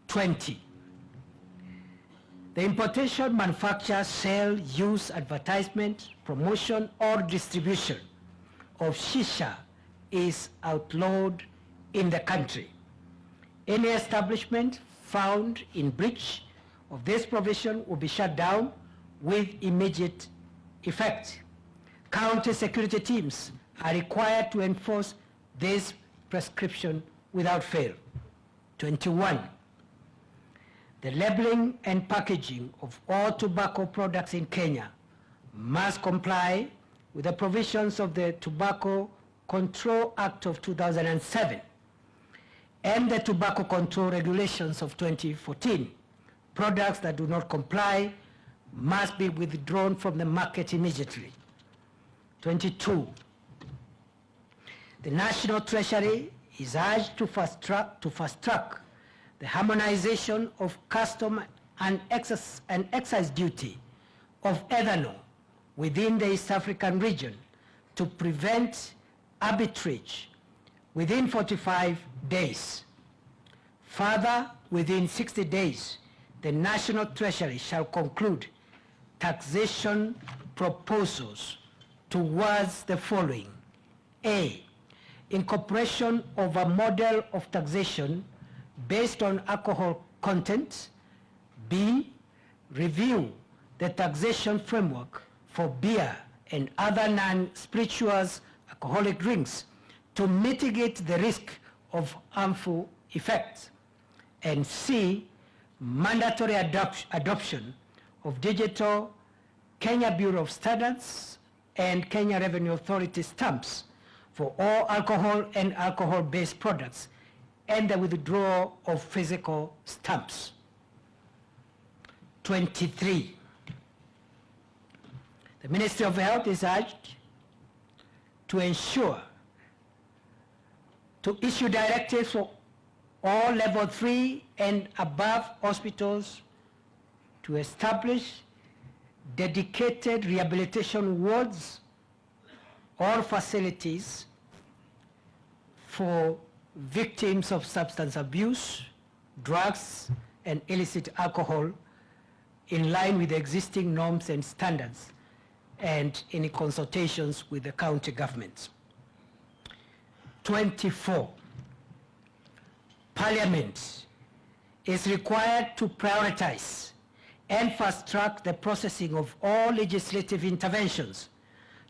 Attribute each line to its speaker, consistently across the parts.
Speaker 1: 20. The importation, manufacture, sale, use, advertisement, promotion, or distribution of shisha is outlawed in the country. Any establishment found in breach of this provision will be shut down with immediate effect. County security teams are required to enforce this prescription without fail. 21. The labeling and packaging of all tobacco products in Kenya must comply with the provisions of the Tobacco Control Act of 2007 and the Tobacco Control Regulations of 2014. Products that do not comply must be withdrawn from the market immediately. 22. The National Treasury is urged to fast track the harmonization of custom and excise duty of ethanol within the East African region to prevent arbitrage within 45 days. Further, within 60 days, the National Treasury shall conclude taxation proposals towards the following. A, incorporation of a model of taxation based on alcohol content. B, review the taxation framework for beer and other non-spirituous alcoholic drinks to mitigate the risk of harmful effects. And C, mandatory adoption of digital Kenya Bureau of Standards and Kenya Revenue Authority stamps for all alcohol and alcohol-based products, and the withdrawal of physical stamps. 23. The Ministry of Health is urged to issue directives for all level 3 and above hospitals to establish dedicated rehabilitation wards or facilities for victims of substance abuse, drugs, and illicit alcohol in line with the existing norms and standards and in consultations with the county governments. 24. Parliament is required to prioritize and fast-track the processing of all legislative interventions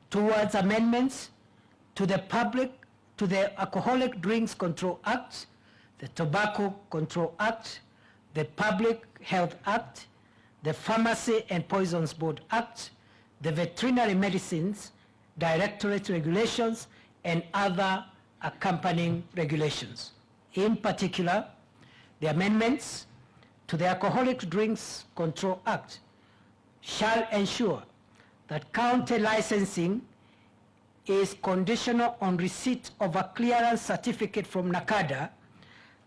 Speaker 1: towards amendments to the Alcoholic Drinks Control Act, the Tobacco Control Act, the Public Health Act, the Pharmacy and Poisons Board Act, the Veterinary Medicines Directorate Regulations, and other accompanying regulations. In particular, the amendments to the Alcoholic Drinks Control Act shall ensure that county licensing is conditional on receipt of a clearance certificate from NACADA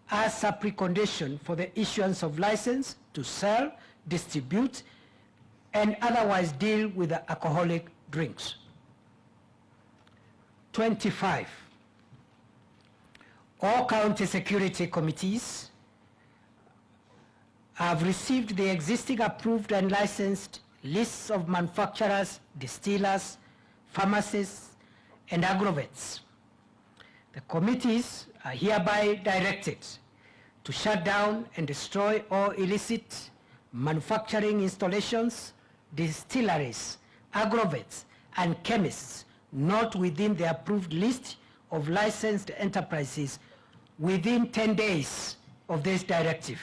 Speaker 1: as a precondition for the issuance of license to sell, distribute, and otherwise deal with the alcoholic drinks. 25. All county security committees have received the existing approved and licensed lists of manufacturers, distillers, pharmacists, and agrovets. The committees are hereby directed to shut down and destroy all illicit manufacturing installations, distilleries, agrovets, and chemists not within the approved list of licensed enterprises within 10 days of this directive.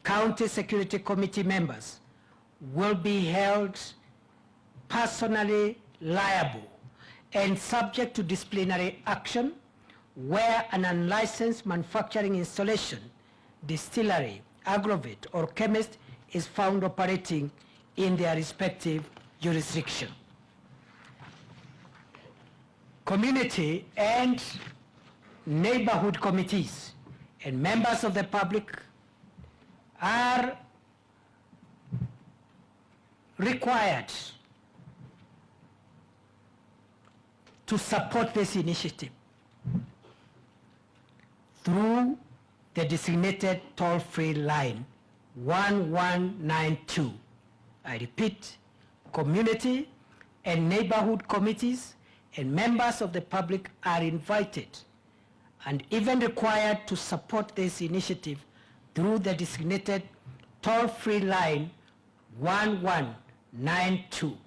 Speaker 1: County Security Committee members will be held personally liable and subject to disciplinary action where an unlicensed manufacturing installation, distillery, agrovet, or chemist is found operating in their respective jurisdiction. Community and neighborhood committees and members of the public are required to support this initiative through the designated toll-free line 1192. I repeat, community and neighborhood committees and members of the public are invited and even required to support this initiative through the designated toll-free line 1192.